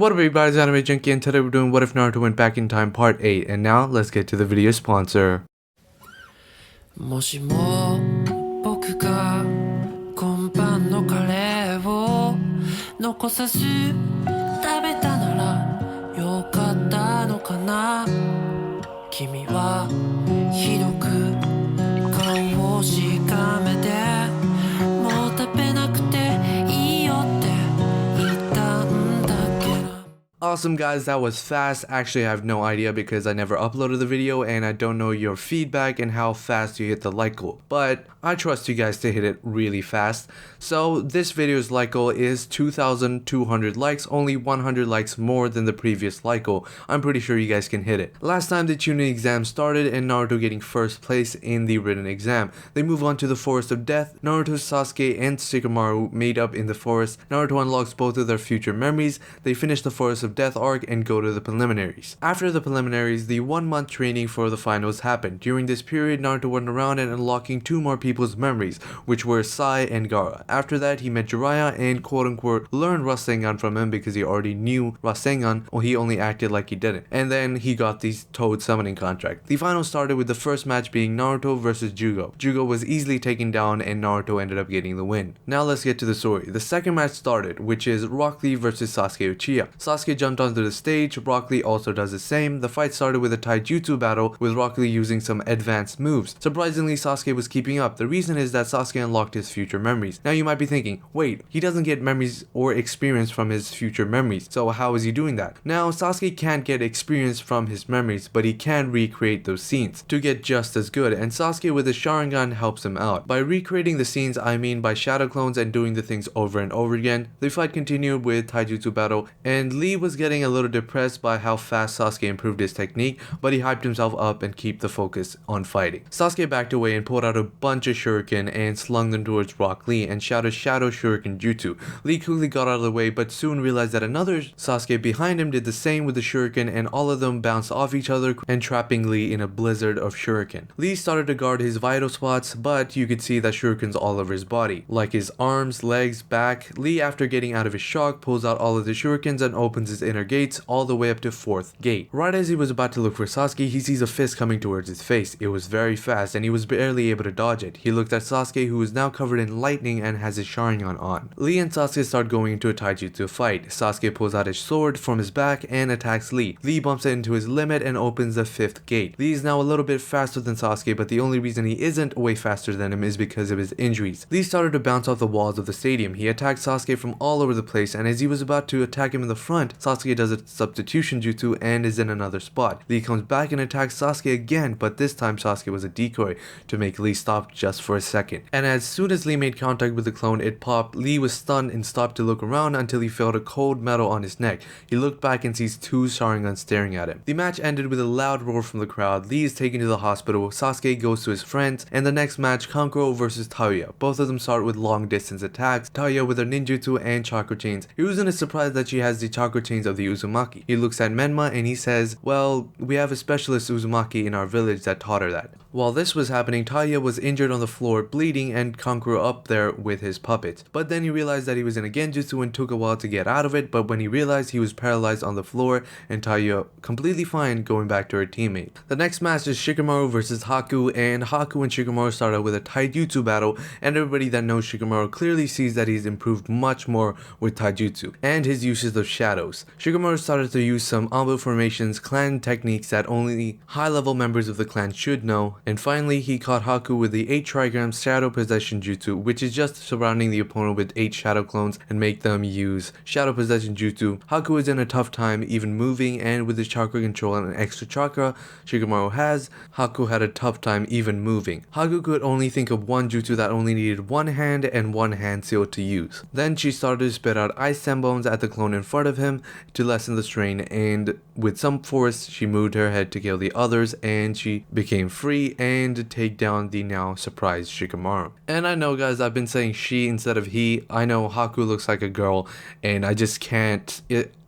What up everybody, it's Anime Junkie, and today we're doing What If Naruto Went Back in Time Part 8, and now let's get to the video sponsor. もしも僕が今晩のカレーを残さず食べたならよかったのかな君はひどく顔をしかめてもう食べなくていいよって言ったんだっけな Awesome guys, that was fast. Actually, I have no idea because I never uploaded the video and I don't know your feedback and how fast you hit the like goal. But I trust you guys to hit it really fast. So this video's like goal is 2,200 likes, only 100 likes more than the previous like goal. I'm pretty sure you guys can hit it. Last time the Chunin exam started and Naruto getting first place in the written exam. They move on to the Forest of Death. Naruto, Sasuke, and Shikamaru made up in the forest. Naruto unlocks both of their future memories. They finish the Forest of Death arc and go to the preliminaries. After the preliminaries, the 1 month training for the finals happened. During this period, Naruto went around and unlocking 2 more people's memories, which were Sai and Gaara. After that, he met Jiraiya and quote-unquote learned Rasengan from him because he already knew Rasengan, or he only acted like he didn't. And then he got the Toad summoning contract. The finals started with the first match being Naruto versus Jugo. Jugo was easily taken down and Naruto ended up getting the win. Now let's get to the story. The second match started, which is Rock Lee versus Sasuke Uchiha. Sasuke jumped onto the stage, Rock Lee also does the same. The fight started with a taijutsu battle with Rock Lee using some advanced moves. Surprisingly, Sasuke was keeping up. The reason is that Sasuke unlocked his future memories. Now you might be thinking, wait, he doesn't get memories or experience from his future memories, so how is he doing that? Now Sasuke can't get experience from his memories, but he can recreate those scenes to get just as good, and Sasuke with his Sharingan helps him out. By recreating the scenes, I mean by shadow clones and doing the things over and over again. The fight continued with taijutsu battle, and Lee was getting a little depressed by how fast Sasuke improved his technique, but he hyped himself up and kept the focus on fighting. Sasuke backed away and pulled out a bunch of shuriken and slung them towards Rock Lee and shouted Shadow Shuriken Jutsu. Lee quickly got out of the way but soon realized that another Sasuke behind him did the same with the shuriken, and all of them bounced off each other and trapping Lee in a blizzard of shuriken. Lee started to guard his vital spots, but you could see that shurikens all over his body, like his arms, legs, back. Lee, after getting out of his shock, pulls out all of the shurikens and opens his inner gates all the way up to 4th gate. Right as he was about to look for Sasuke, he sees a fist coming towards his face. It was very fast and he was barely able to dodge it. He looked at Sasuke, who is now covered in lightning and has his Sharingan on. Lee and Sasuke start going into a taijutsu fight. Sasuke pulls out his sword from his back and attacks Lee. Lee bumps it into his limit and opens the 5th gate. Lee is now a little bit faster than Sasuke, but the only reason he isn't way faster than him is because of his injuries. Lee started to bounce off the walls of the stadium. He attacked Sasuke from all over the place, and as he was about to attack him in the front, Sasuke does a substitution jutsu and is in another spot. Lee comes back and attacks Sasuke again, but this time Sasuke was a decoy to make Lee stop just for a second. And as soon as Lee made contact with the clone, it popped. Lee was stunned and stopped to look around until he felt a cold metal on his neck. He looked back and sees 2 Sharingans staring at him. The match ended with a loud roar from the crowd. Lee is taken to the hospital. Sasuke goes to his friends, and the next match, Kankuro versus Thalia. Both of them start with long distance attacks. Thalia with her ninjutsu and chakra chains. Hiruzen is surprised that she has the chakra chains of the Uzumaki. He looks at Menma and he says, well, we have a specialist Uzumaki in our village that taught her that. While this was happening, Thalia was injured on the floor, bleeding, and Kankuro up there with his puppets. But then he realized that he was in a genjutsu and took a while to get out of it, but when he realized, he was paralyzed on the floor and Thalia completely fine going back to her teammate. The next match is Shikamaru versus Haku, and Haku and Shikamaru started with a taijutsu battle, and everybody that knows Shikamaru clearly sees that he's improved much more with taijutsu and his uses of shadows. Shikamaru started to use some Ambu formations, clan techniques that only high-level members of the clan should know, and finally he caught Haku with the 8 trigrams shadow possession jutsu, which is just surrounding the opponent with 8 shadow clones and make them use shadow possession jutsu. Haku is in a tough time even moving, and with his chakra control and an extra chakra Shikamaru has, Haku had a tough time even moving. Haku could only think of one jutsu that only needed one hand and one hand seal to use. Then she started to spit out ice bones at the clone in front of him to lessen the strain, and with some force she moved her head to kill the others, and she became free and take down the now surprised Shikamaru. And I know guys, I've been saying she instead of he. I know Haku looks like a girl and I just can't,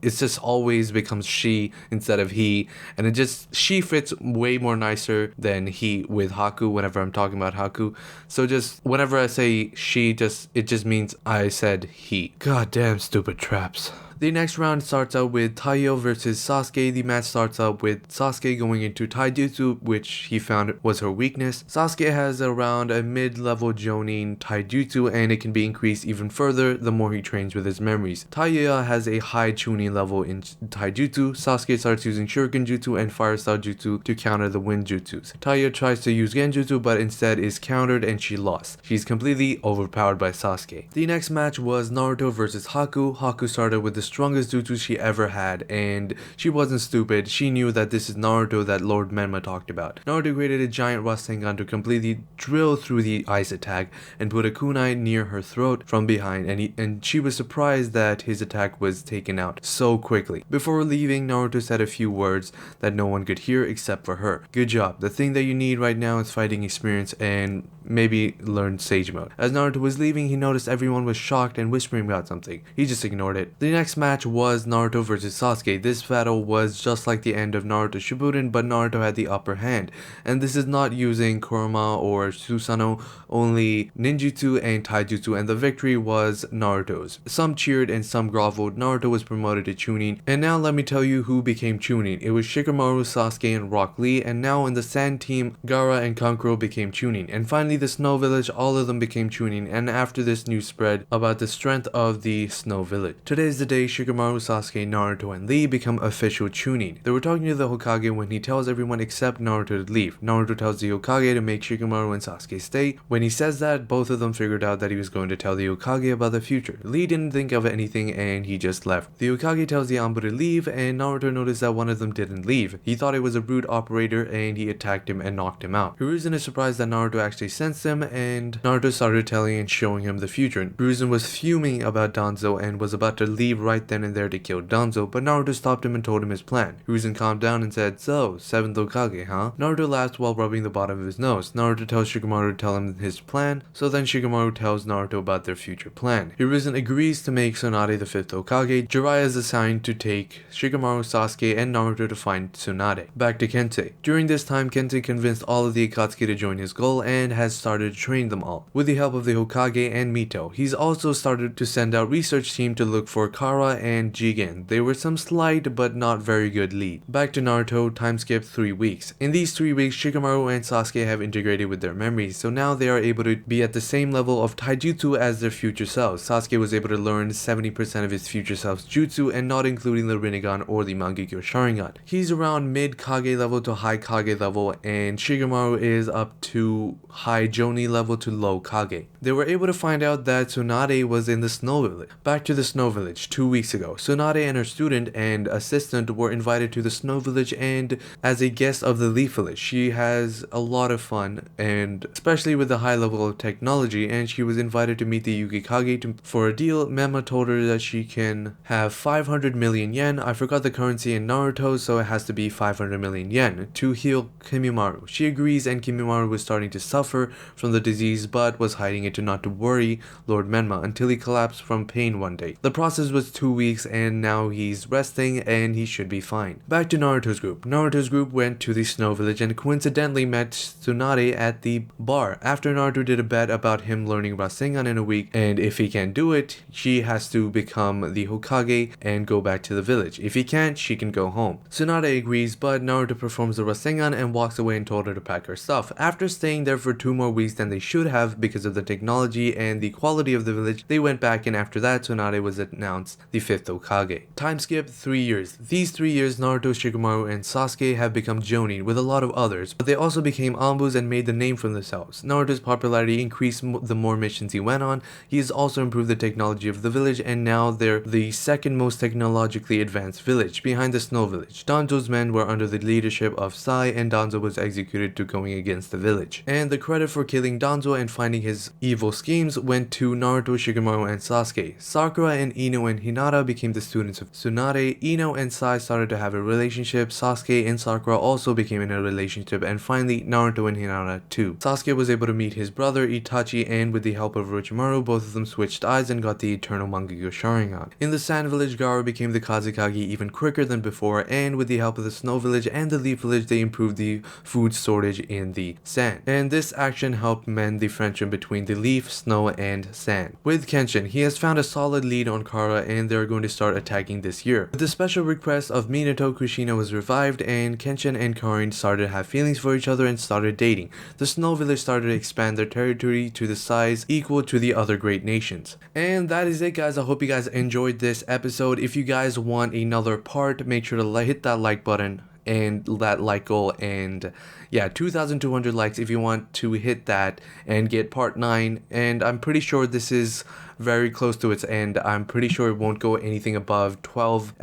it's just always becomes she instead of he, and it just, she fits way more nicer than he with Haku whenever I'm talking about Haku. So just whenever I say she, it just means I said he. God damn stupid traps. The next round starts out with Taiyo versus Sasuke. The match starts out with Sasuke going into taijutsu, which he found was her weakness. Sasuke has around a mid-level jonin taijutsu, and it can be increased even further the more he trains with his memories. Taiyo has a high Chunin level in taijutsu. Sasuke starts using shuriken jutsu and fire style jutsu to counter the wind jutsus. Taiyo tries to use genjutsu but instead is countered and she lost. She's completely overpowered by Sasuke. The next match was Naruto versus Haku. Haku started with the strongest jutsu she ever had, and she wasn't stupid. She knew that this is Naruto that Lord Menma talked about. Naruto created a giant Rasengan to completely drill through the ice attack and put a kunai near her throat from behind, and she was surprised that his attack was taken out so quickly. Before leaving, Naruto said a few words that no one could hear except for her. Good job. The thing that you need right now is fighting experience and maybe learn Sage Mode. As Naruto was leaving, he noticed everyone was shocked and whispering about something. He just ignored it. The next match was Naruto versus Sasuke. This battle was just like the end of Naruto Shippuden, but Naruto had the upper hand. And this is not using Kurama or Susanoo, only ninjutsu and taijutsu, and the victory was Naruto's. Some cheered and some groveled. Naruto was promoted to Chunin. And now let me tell you who became Chunin. It was Shikamaru, Sasuke, and Rock Lee, and now in the Sand team, Gaara and Kankuro became Chunin. And finally the Snow Village, all of them became Chunin, and after this news spread about the strength of the Snow Village. Today is the day Shikamaru, Sasuke, Naruto, and Lee become official Chunin. They were talking to the Hokage when he tells everyone except Naruto to leave. Naruto tells the Hokage to make Shikamaru and Sasuke stay. When he says that, both of them figured out that he was going to tell the Hokage about the future. Lee didn't think of anything and he just left. The Hokage tells the Anbu to leave, and Naruto noticed that one of them didn't leave. He thought it was a rude operator and he attacked him and knocked him out. Hiruzen is surprised that Naruto actually sensed him, and Naruto started telling and showing him the future. Hiruzen was fuming about Danzo and was about to leave right then and there to kill Danzo, but Naruto stopped him and told him his plan. Hiruzen calmed down and said, "So, 7th Hokage, huh?" Naruto laughed while rubbing the bottom of his nose. Naruto tells Shikamaru to tell him his plan, so then Shikamaru tells Naruto about their future plan. Hiruzen agrees to make Tsunade the 5th Hokage. Jiraiya is assigned to take Shikamaru, Sasuke, and Naruto to find Tsunade. Back to Kensei. During this time, Kensei convinced all of the Akatsuki to join his goal and has started to train them all, with the help of the Hokage and Mito. He's also started to send out research team to look for Kara and Jigen. They were some slight but not very good lead. Back to Naruto, time skip 3 weeks. In these 3 weeks, Shikamaru and Sasuke have integrated with their memories, so now they are able to be at the same level of taijutsu as their future selves. Sasuke was able to learn 70% of his future self's jutsu, and not including the Rinnegan or the Mangekyo Sharingan. He's around mid Kage level to high Kage level, and Shikamaru is up to high Jonin level to low Kage. They were able to find out that Tsunade was in the Snow Village. Back to the Snow Village 2 weeks ago. Tsunade and her student and assistant were invited to the Snow Village and as a guest of the Leaf Village. She has a lot of fun, and especially with the high level of technology, and she was invited to meet the Yukikage for a deal. Menma told her that she can have 500 million yen. I forgot the currency in Naruto, so it has to be 500 million yen to heal Kimimaru. She agrees, and Kimimaru was starting to suffer from the disease but was hiding it to not to worry Lord Menma until he collapsed from pain one day. The process was 2 weeks and now he's resting and he should be fine. Back to Naruto's group. Naruto's group went to the Snow Village and coincidentally met Tsunade at the bar. After Naruto did a bet about him learning Rasengan in a week, and if he can't do it, she has to become the Hokage and go back to the village. If he can't, she can go home. Tsunade agrees, but Naruto performs the Rasengan and walks away and told her to pack her stuff. After staying there for 2 more weeks than they should have because of the technology and the quality of the village, they went back, and after that Tsunade was announced the 5th Hokage. Time skip 3 years. These 3 years, Naruto, Shikamaru, and Sasuke have become Jonin with a lot of others, but they also became Anbus and made the name for themselves. Naruto's popularity increased the more missions he went on. He has also improved the technology of the village, and now they're the second most technologically advanced village, behind the Snow Village. Danzo's men were under the leadership of Sai, and Danzo was executed to going against the village. And the credit for killing Danzo and finding his evil schemes went to Naruto, Shikamaru, and Sasuke. Sakura and Ino and Hinata became the students of Tsunade. Ino and Sai started to have a relationship. Sasuke and Sakura also became in a relationship, and finally Naruto and Hinata too. Sasuke was able to meet his brother Itachi, and with the help of Orochimaru, both of them switched eyes and got the eternal Mangekyo Sharingan. In the Sand Village, Gaara became the Kazekage even quicker than before, and with the help of the Snow Village and the Leaf Village, they improved the food storage in the sand. And this action helped mend the friendship between the leaf, snow, and sand. With Kenshin, he has found a solid lead on Kara, and and they're going to start attacking this year. With the special request of Minato, Kushina was revived, and Kenshin and Karin started to have feelings for each other and started dating. The Snow Village started to expand their territory to the size equal to the other great nations. And that is it, guys. I hope you guys enjoyed this episode. If you guys want another part, make sure to hit that like button and that like goal, and yeah, 2,200 likes if you want to hit that and get part 9. And I'm pretty sure this is very close to its end. I'm pretty sure it won't go anything above 12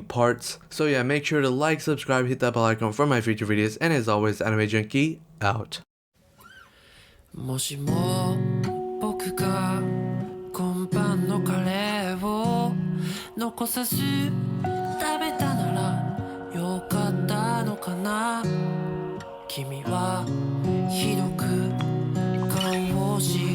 parts. So yeah, make sure to like, subscribe, hit that bell icon for my future videos, and as always, Anime Junkie out. もしも僕が今晩のカレーを残さず食べたならよかったのかな君はひどく顔をし